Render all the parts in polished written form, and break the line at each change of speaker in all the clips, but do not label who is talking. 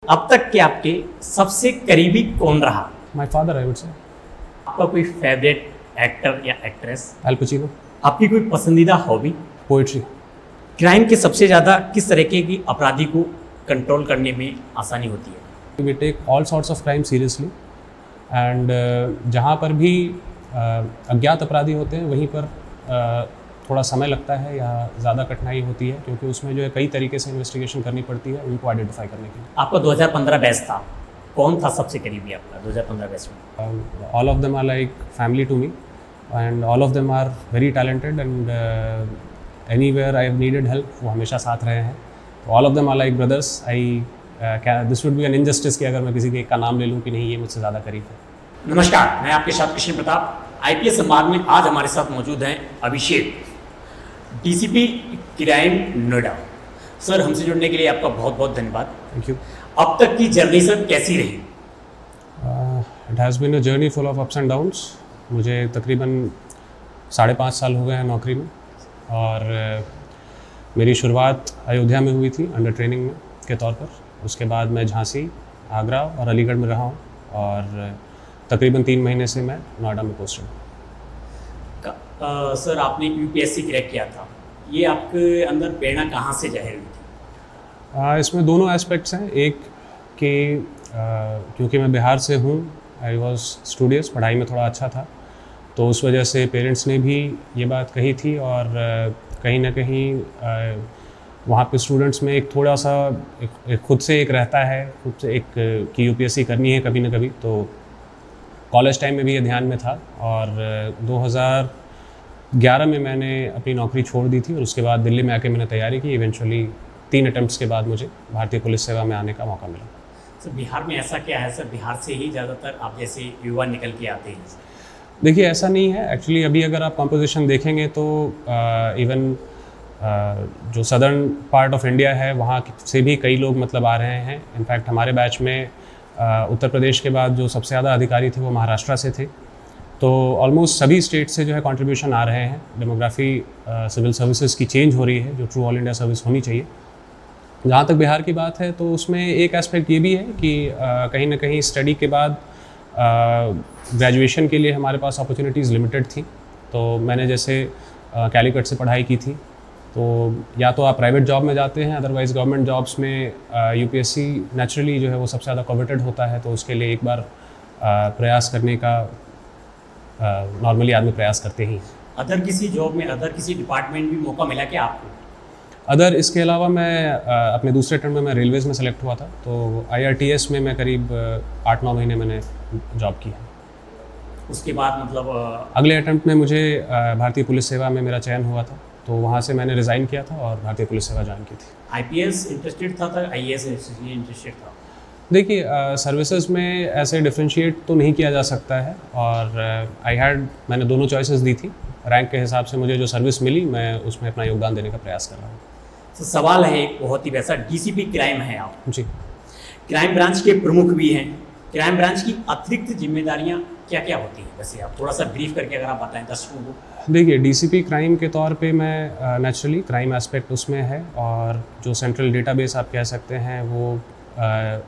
अब तक के आपके सबसे करीबी कौन रहा?
My father, I would say.
आपका कोई फेवरेट एक्टर या एक्ट्रेस?
Al Pacino.
आपकी कोई पसंदीदा हॉबी?
Poetry.
क्राइम के सबसे ज़्यादा किस तरीके की अपराधी को कंट्रोल करने में आसानी होती है?
We take all sorts of crime seriously and जहाँ पर भी अज्ञात अपराधी होते हैं वहीं पर थोड़ा समय लगता है या ज़्यादा कठिनाई होती है, क्योंकि उसमें जो है कई तरीके से इन्वेस्टिगेशन करनी पड़ती है उनको आइडेंटिफाई करने के लिए।
आपका 2015 बैच था, कौन था सबसे करीबी आपका 2015 बैच में?
All of them are like family to me and all of them are very talented and anywhere I have needed help वो हमेशा साथ रहे हैं। All of them are like brothers. This would be an injustice कि अगर मैं किसी के एक का नाम ले लूँ कि नहीं ये मुझसे ज़्यादा करीब है।
नमस्कार, मैं आपके साथ कृष्ण प्रताप। IPS संवाद में आज हमारे साथ मौजूद हैं Abhishek, DCP crime Noida. Sir, हमसे जुड़ने के लिए आपका बहुत बहुत धन्यवाद।
Thank you.
अब तक की जर्नी सर कैसी रही?
It has been a journey full of ups and downs. मुझे तकरीबन 5.5 साल हो गए हैं नौकरी में और मेरी शुरुआत अयोध्या में हुई थी अंडर ट्रेनिंग में के तौर पर। उसके बाद मैं झांसी, आगरा और अलीगढ़ में रहा हूँ और तकरीबन 3 महीने से मैं नोएडा में पोस्टेड हूँ।
सर, आपने UPSC क्रैक किया था, ये आपके अंदर प्रेरणा कहाँ से जाहिर हुई थी?
इसमें दोनों एस्पेक्ट्स हैं। एक कि क्योंकि मैं बिहार से हूँ, आई वॉज स्टूडियस, पढ़ाई में थोड़ा अच्छा था, तो उस वजह से पेरेंट्स ने भी ये बात कही थी और कहीं ना कहीं वहाँ पे स्टूडेंट्स में एक थोड़ा सा एक खुद से एक रहता है, खुद से एक कि UPSC करनी है कभी ना कभी। तो कॉलेज टाइम में भी ये ध्यान में था और 2011 में मैंने अपनी नौकरी छोड़ दी थी और उसके बाद दिल्ली में आके मैंने तैयारी की। इवेंचुअली 3 अटेम्प्ट्स के बाद मुझे भारतीय पुलिस सेवा में आने का मौका मिला।
सर, बिहार में ऐसा क्या है सर, बिहार से ही ज़्यादातर आप जैसे युवा निकल के आते हैं?
देखिए, ऐसा नहीं है एक्चुअली। अभी अगर आप कॉम्पोजिशन देखेंगे तो इवन जो सदर्न पार्ट ऑफ इंडिया है वहाँ से भी कई लोग मतलब आ रहे हैं। इनफैक्ट हमारे बैच में उत्तर प्रदेश के बाद जो सबसे ज़्यादा अधिकारी थे वो महाराष्ट्र से थे। तो ऑलमोस्ट सभी स्टेट से जो है कंट्रीब्यूशन आ रहे हैं। डेमोग्राफी सिविल सर्विसेज की चेंज हो रही है जो ट्रू ऑल इंडिया सर्विस होनी चाहिए। जहाँ तक बिहार की बात है तो उसमें एक एस्पेक्ट ये भी है कि कहीं ना कहीं स्टडी के बाद ग्रेजुएशन के लिए हमारे पास अपॉर्चुनिटीज़ लिमिटेड थी। तो मैंने जैसे कैलिकट से पढ़ाई की थी, तो या तो आप प्राइवेट जॉब में जाते हैं, अदरवाइज़ गवर्नमेंट जॉब्स में UPSC नेचुरली जो है वो सबसे ज़्यादा कॉवेटेड होता है। तो उसके लिए एक बार प्रयास करने का नॉर्मली आदमी प्रयास करते ही।
अदर किसी जॉब में, अदर किसी डिपार्टमेंट भी मौका मिला क्या आपको?
अदर इसके अलावा मैं अपने दूसरे अटेम्प्ट में मैं रेलवेज़ में सेलेक्ट हुआ था, तो IRTS में मैं करीब 8-9 महीने मैंने जॉब की है।
उसके बाद मतलब
अगले अटेम्प्ट में मुझे भारतीय पुलिस सेवा में मेरा चयन हुआ था, तो वहाँ से मैंने रिज़ाइन किया था और भारतीय पुलिस सेवा ज्वाइन की थी।
IPS इंटरेस्टेड था IAS इंटरेस्टेड था?
देखिए, सर्विसेज में ऐसे डिफ्रेंशिएट तो नहीं किया जा सकता है और मैंने दोनों चॉइसेस दी थी। रैंक के हिसाब से मुझे जो सर्विस मिली मैं उसमें अपना योगदान देने का प्रयास कर रहा हूँ।
तो सवाल है एक बहुत ही वैसा, DCP क्राइम है आप
जी,
क्राइम ब्रांच के प्रमुख भी हैं। क्राइम ब्रांच की अतिरिक्त जिम्मेदारियां क्या क्या होती हैं? वैसे आप थोड़ा सा ब्रीफ करके अगर आप बताएं दर्शकों को।
देखिए, DCP क्राइम के तौर पे मैं नेचुरली क्राइम एस्पेक्ट उसमें है और जो सेंट्रल डेटाबेस आप कह सकते हैं वो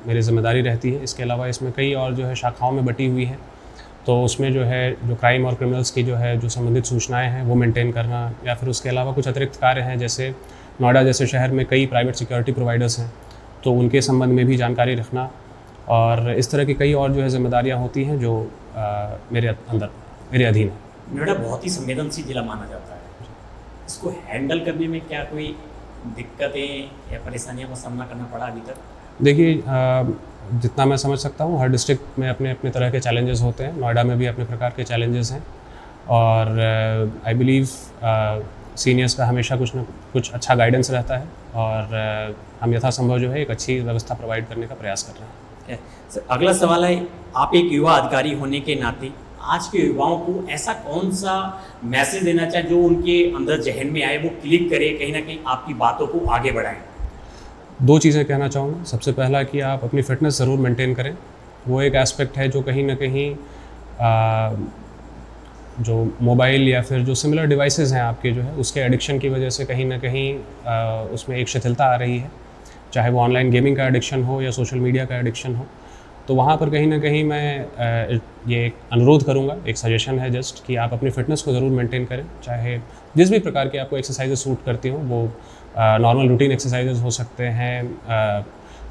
मेरी जिम्मेदारी रहती है। इसके अलावा इसमें कई और जो है शाखाओं में बटी हुई है, तो उसमें जो है जो क्राइम और क्रिमिनल्स की जो है जो संबंधित सूचनाएं हैं वो मेंटेन करना, या फिर उसके अलावा कुछ अतिरिक्त कार्य हैं जैसे नोएडा जैसे शहर में कई प्राइवेट सिक्योरिटी प्रोवाइडर्स हैं तो उनके संबंध में भी जानकारी रखना, और इस तरह की कई और जो है जिम्मेदारियाँ होती हैं जो मेरे अधीन है।
नोएडा बहुत ही संवेदनशील जिला माना जाता है, इसको हैंडल करने में क्या कोई दिक्कतें या परेशानियों का सामना करना पड़ा अभी तक?
देखिए, जितना मैं समझ सकता हूँ हर डिस्ट्रिक्ट में अपने अपने तरह के चैलेंजेस होते हैं। नोएडा में भी अपने प्रकार के चैलेंजेस हैं और आई बिलीव सीनियर्स का हमेशा कुछ न कुछ अच्छा गाइडेंस रहता है और हम यथासंभव जो है एक अच्छी व्यवस्था प्रोवाइड करने का प्रयास कर रहे हैं।
सर, अगला सवाल है, आप एक युवा अधिकारी होने के नाते आज के युवाओं को ऐसा कौन सा मैसेज देना चाहें जो उनके अंदर जहन में आए, वो क्लिक करे, कहीं ना कहीं आपकी बातों को आगे बढ़ाएं?
2 चीज़ें कहना चाहूँगा। सबसे पहला कि आप अपनी फ़िटनेस ज़रूर मेंटेन करें। वो एक एस्पेक्ट है जो कहीं ना कहीं जो मोबाइल या फिर जो सिमिलर डिवाइसेस हैं आपके जो है उसके एडिक्शन की वजह से कहीं ना कहीं उसमें एक शिथिलता आ रही है। चाहे वो ऑनलाइन गेमिंग का एडिक्शन हो या सोशल मीडिया का एडिक्शन हो। तो वहाँ पर कहीं ना कहीं मैं ये एक अनुरोध करूँगा, एक सजेशन है जस्ट, कि आप अपनी फ़िटनेस को ज़रूर मेंटेन करें। चाहे जिस भी प्रकार की आपको एक्सरसाइजेज सूट करती हों, वो नॉर्मल रूटीन एक्सरसाइजेज हो सकते हैं,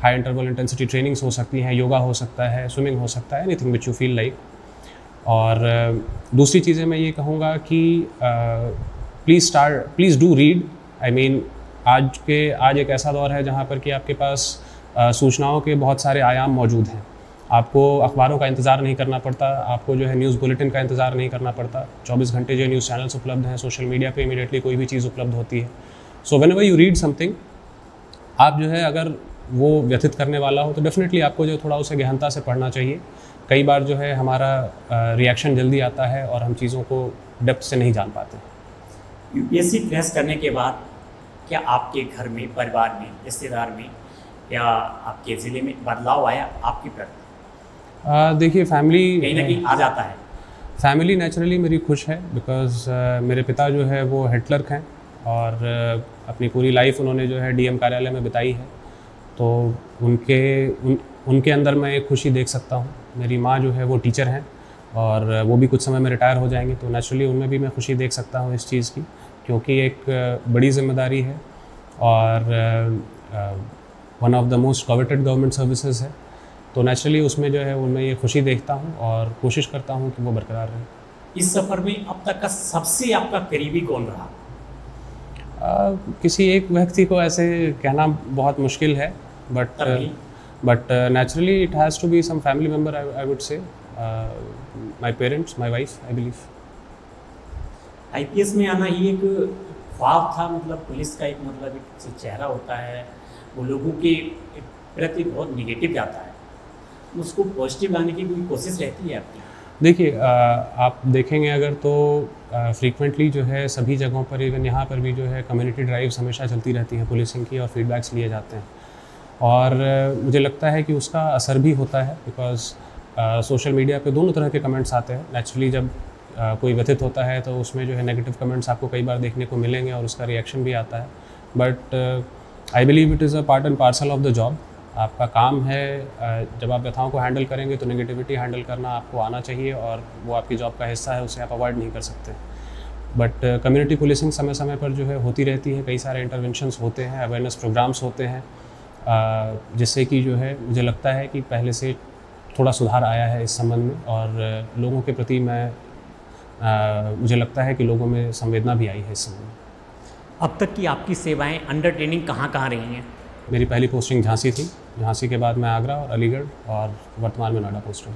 हाई इंटरवल इंटेंसिटी ट्रेनिंग्स हो सकती हैं, योगा हो सकता है, स्विमिंग हो सकता है, anything which you feel like. और दूसरी चीज़ें मैं ये कहूँगा कि please do read. I mean आज एक ऐसा दौर है जहाँ पर कि आपके पास सूचनाओं के बहुत सारे आयाम मौजूद हैं। आपको अखबारों का इंतज़ार नहीं करना पड़ता, आपको जो है न्यूज़ बुलेटिन का इंतज़ार नहीं करना पड़ता। 24 घंटे जो न्यूज़ चैनल्स उपलब्ध हैं, सोशल मीडिया पे इमीडिएटली कोई भी चीज़ उपलब्ध होती है। So whenever you read something, आप जो है अगर वो व्यथित करने वाला हो तो डेफिनेटली आपको जो थोड़ा उसे गहनता से पढ़ना चाहिए। कई बार जो है हमारा रिएक्शन जल्दी आता है और हम चीज़ों को डेप्थ से नहीं जान पाते।
यूपीएससी क्रैश करने के बाद क्या आपके घर में, परिवार में, रिश्तेदार में या आपके ज़िले में बदलाव आया आपकी प्रति?
देखिए, फैमिली
कहीं ना कहीं आ जाता है।
फैमिली नेचुरली मेरी खुश है, बिकॉज़ मेरे पिता जो है वो हेड क्लर्क हैं और अपनी पूरी लाइफ उन्होंने जो है डीएम कार्यालय में बिताई है। तो उनके अंदर मैं एक खुशी देख सकता हूँ। मेरी माँ जो है वो टीचर हैं और वो भी कुछ समय में रिटायर हो जाएंगे, तो नेचुरली उनमें भी मैं खुशी देख सकता हूँ इस चीज़ की, क्योंकि एक बड़ी जिम्मेदारी है और one of the most coveted government services है। तो नेचुरली उसमें जो है उनमें ये खुशी देखता हूँ और कोशिश करता हूँ कि वो बरकरार रहे।
इस सफ़र में अब तक का सबसे आपका करीबी कौन रहा?
किसी एक व्यक्ति को ऐसे कहना बहुत मुश्किल है, but naturally it has to be some family member, I would say my parents, my wife, I believe.
IPS में आना ही एक ख्वाब था, मतलब पुलिस का एक मतलब एक चेहरा होता है, वो लोगों के प्रति बहुत निगेटिव जाता है, उसको पॉजिटिव लाने की कोई कोशिश रहती है आपकी?
देखिए, आप देखेंगे अगर तो फ्रीक्वेंटली जो है सभी जगहों पर, इवन यहाँ पर भी जो है कम्युनिटी ड्राइव्स हमेशा चलती रहती हैं पुलिसिंग की, और फीडबैक्स लिए जाते हैं। और मुझे लगता है कि उसका असर भी होता है, बिकॉज़ सोशल मीडिया पे दोनों तरह के कमेंट्स आते हैं। नेचुरली जब कोई व्यथित होता है तो उसमें जो है नेगेटिव कमेंट्स आपको कई बार देखने को मिलेंगे और उसका रिएक्शन भी आता है। But I believe it is a part and parcel of the job. आपका काम है, जब आप व्यथाओं को हैंडल करेंगे तो नेगेटिविटी हैंडल करना आपको आना चाहिए, और वो आपकी जॉब का हिस्सा है, उसे आप अवॉइड नहीं कर सकते। बट कम्युनिटी पुलिसिंग समय समय पर जो है होती रहती है, कई सारे इंटरवेंशंस होते हैं, अवेयरनेस प्रोग्राम्स होते हैं, जिससे कि जो है मुझे लगता है कि पहले से थोड़ा सुधार आया है इस संबंध में, और लोगों के प्रति मुझे लगता है कि लोगों में संवेदना भी आई है इस संबंध में।
अब तक की आपकी सेवाएं अंडर ट्रेनिंग कहाँ कहाँ रही हैं?
मेरी पहली पोस्टिंग झांसी थी, झांसी के बाद मैं आगरा और अलीगढ़, और वर्तमान में नोएडा पोस्ट हूँ।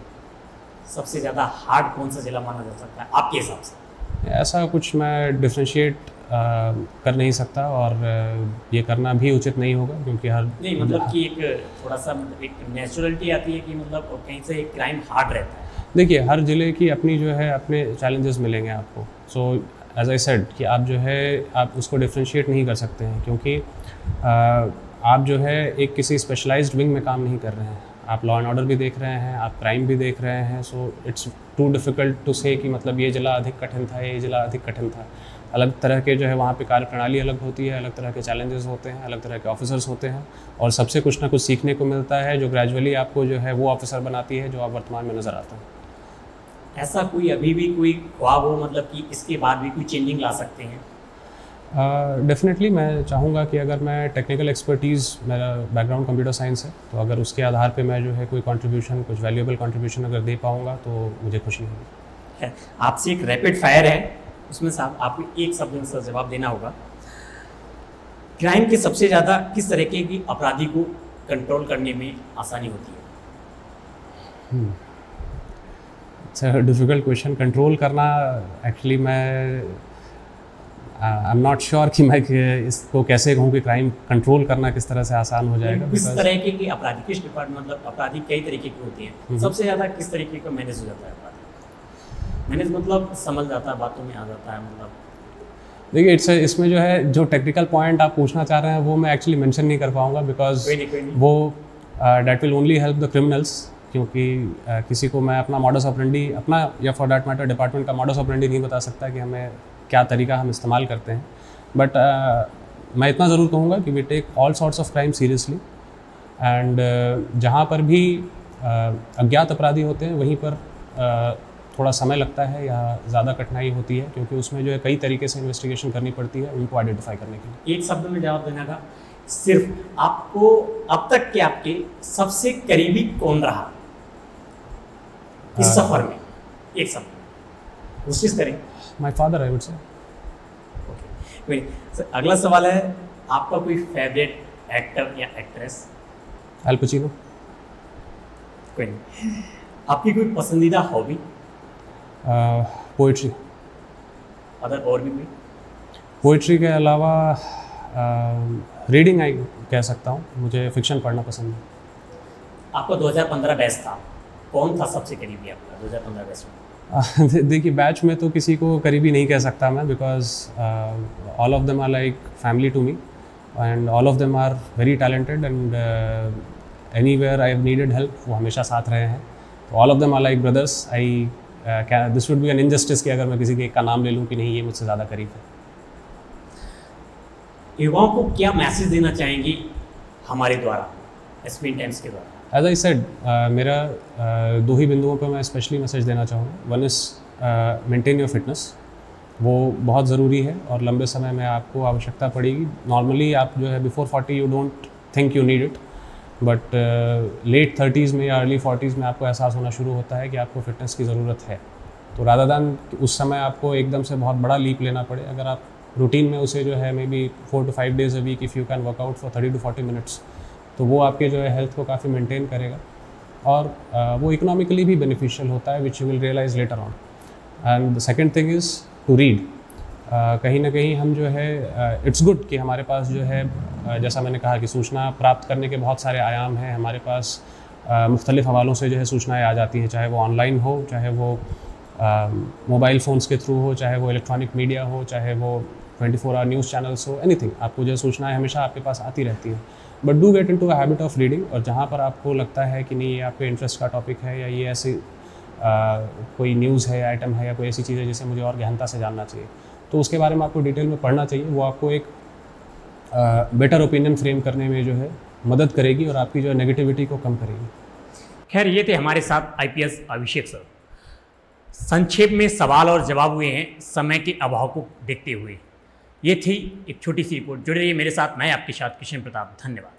सबसे ज़्यादा हार्ड कौन सा जिला माना जा सकता है आपके हिसाब से?
ऐसा कुछ मैं डिफ्रेंशिएट कर नहीं सकता, और ये करना भी उचित नहीं होगा, क्योंकि
नहीं, मतलब कि एक थोड़ा सा मतलब एक नेचुरलिटी आती है कि मतलब कहीं से एक क्राइम हार्ड रहता है।
देखिए, हर ज़िले की अपनी जो है अपने चैलेंजेस मिलेंगे आपको। सो एज आई सेड कि आप जो है आप उसको डिफ्रेंशिएट नहीं कर सकते हैं, क्योंकि आप जो है एक किसी स्पेशलाइज्ड विंग में काम नहीं कर रहे हैं। आप लॉ एंड ऑर्डर भी देख रहे हैं, आप क्राइम भी देख रहे हैं। So it's too difficult to say कि मतलब ये ज़िला अधिक कठिन था, ये ज़िला अधिक कठिन था। अलग तरह के जो है वहाँ पे कार्य प्रणाली अलग होती है, अलग तरह के चैलेंजेस होते हैं, अलग तरह के ऑफिसर्स होते हैं, और सबसे कुछ ना कुछ सीखने को मिलता है, जो ग्रेजुअली आपको जो है वो ऑफिसर बनाती है जो आप वर्तमान में नज़र आता है।
ऐसा कोई अभी भी कोई ख्वाब हो, मतलब कि इसके बाद भी कोई चेंजिंग ला सकते हैं?
डेफिनेटली मैं चाहूँगा कि अगर मैं टेक्निकल एक्सपर्टीज़, मेरा बैकग्राउंड कंप्यूटर साइंस है, तो अगर उसके आधार पे मैं जो है कोई कंट्रीब्यूशन, कुछ वैल्यूएबल कंट्रीब्यूशन अगर दे पाऊँगा तो मुझे खुशी होगी।
आपसे एक रैपिड फायर है, उसमें से आपको एक शब्द में जवाब देना होगा। क्राइम के सबसे ज़्यादा किस तरीके की अपराधी को कंट्रोल करने में आसानी होती है?
It's a difficult question. Control करना, एक्चुअली मैं आई एम नॉट श्योर कि मैं इसको कैसे कहूँ कि क्राइम कंट्रोल करना किस तरह से आसान हो जाएगा।
किस तरीके की अपराधी, किस डिपार्टमेंट, मतलब अपराधी कई तरीके के होते हैं, सबसे ज़्यादा किस तरीके का मैनेज हो जाता है अपराधी? मैनेज मतलब समझ जाता है, बातों में आ जाता है, मतलब
देखिए, इसमें जो है जो टेक्निकल पॉइंट आप पूछना चाह रहे हैं वो मैं एक्चुअली मेंशन नहीं कर पाऊँगा, बिकॉज वो that will only help the criminals, क्योंकि किसी को मैं अपना मॉडस ऑपरेंडी, अपना या फॉर डैट मैटर डिपार्टमेंट का मॉडस ऑपरेंडी नहीं बता सकता कि हमें क्या तरीका हम इस्तेमाल करते हैं। बट मैं इतना ज़रूर कहूँगा कि we take all sorts of crime seriously, and जहाँ पर भी अज्ञात अपराधी होते हैं वहीं पर थोड़ा समय लगता है या ज़्यादा कठिनाई होती है, क्योंकि उसमें जो है कई तरीके से इन्वेस्टिगेशन करनी पड़ती है उनको आइडेंटिफाई करने के लिए।
एक शब्द में जवाब देना का, सिर्फ आपको अब तक के आपके सबसे करीबी कौन रहा इस सफर में? एक शब्द में कोशिश करें।
माय फादर, आई वुड से।
ओके, अगला सवाल है, आपका कोई फेवरेट एक्टर या एक्ट्रेस?
अल पचिनो।
कोई नहीं। आपकी कोई पसंदीदा हॉबी?
पोइट्री।
अदर और भी कोई?
पोइट्री के अलावा रीडिंग आई कह सकता हूँ, मुझे फिक्शन पढ़ना पसंद है।
आपका 2015 बैच था, कौन था सबसे करीबी आपका 2015 बैच में?
देखिए, बैच में तो किसी को करीबी नहीं कह सकता मैं, because all of them are like family to me and all of them are very talented and anywhere I have needed help वो हमेशा साथ रहे हैं। तो all of them are like brothers. This would be an injustice कि अगर मैं किसी के एक का नाम ले लूँ कि नहीं ये मुझसे ज़्यादा करीब है।
युवाओं को क्या मैसेज देना चाहेंगी हमारे द्वारा, एसपीएन टाइम्स के द्वारा?
एज आई सेड, मेरा दो ही बिंदुओं पर मैं स्पेशली मैसेज देना चाहूँगा। One is maintain your fitness, वो बहुत ज़रूरी है और लंबे समय में आपको आवश्यकता पड़ेगी। नॉर्मली आप जो है before 40 you don't think you need it, but let 30s में या अर्ली 40s में आपको एहसास होना शुरू होता है कि आपको फिटनेस की ज़रूरत है। तो रादर दैन उस समय आपको एकदम से बहुत बड़ा लीप लेना पड़े, अगर आप रूटीन में उसे जो है may be 4 to 5 days a week if you can work out for 30 to 40 minutes, तो वो आपके जो है हेल्थ को काफ़ी मेंटेन करेगा और वो इकोनॉमिकली भी बेनिफिशियल होता है, which you will realise later on. And the second thing is to read. कहीं ना कहीं हम जो है इट्स गुड कि हमारे पास जो है जैसा मैंने कहा कि सूचना प्राप्त करने के बहुत सारे आयाम हैं हमारे पास। मुख्तलिफ़ हवालों से जो है सूचनाएँ आ जाती हैं, चाहे वो ऑनलाइन हो, चाहे वो मोबाइल फ़ोन्स के थ्रू हो, चाहे वो इलेक्ट्रॉनिक मीडिया हो, चाहे वो 24 आवर न्यूज़ चैनल्स हो, एनीथिंग। आपको जो सूचनाएँ हमेशा आपके पास आती रहती हैं, but do get into a habit of reading. और जहाँ पर आपको लगता है कि नहीं ये आपके इंटरेस्ट का टॉपिक है या ये ऐसी कोई न्यूज़ है, आइटम है या कोई ऐसी चीज़ है जिसे मुझे और गहनता से जानना चाहिए, तो उसके बारे में आपको डिटेल में पढ़ना चाहिए। वो आपको एक बेटर ओपिनियन फ्रेम करने में जो है मदद करेगी और आपकी जो है नेगेटिविटी को कम करेगी।
खैर, ये थे हमारे साथ IPS अभिषेक सर। संक्षेप में सवाल और जवाब हुए हैं समय के अभाव को देखते हुए। ये थी एक छोटी सी रिपोर्ट। जुड़े रहिए मेरे साथ, मैं आपके साथ कृष्ण प्रताप। धन्यवाद।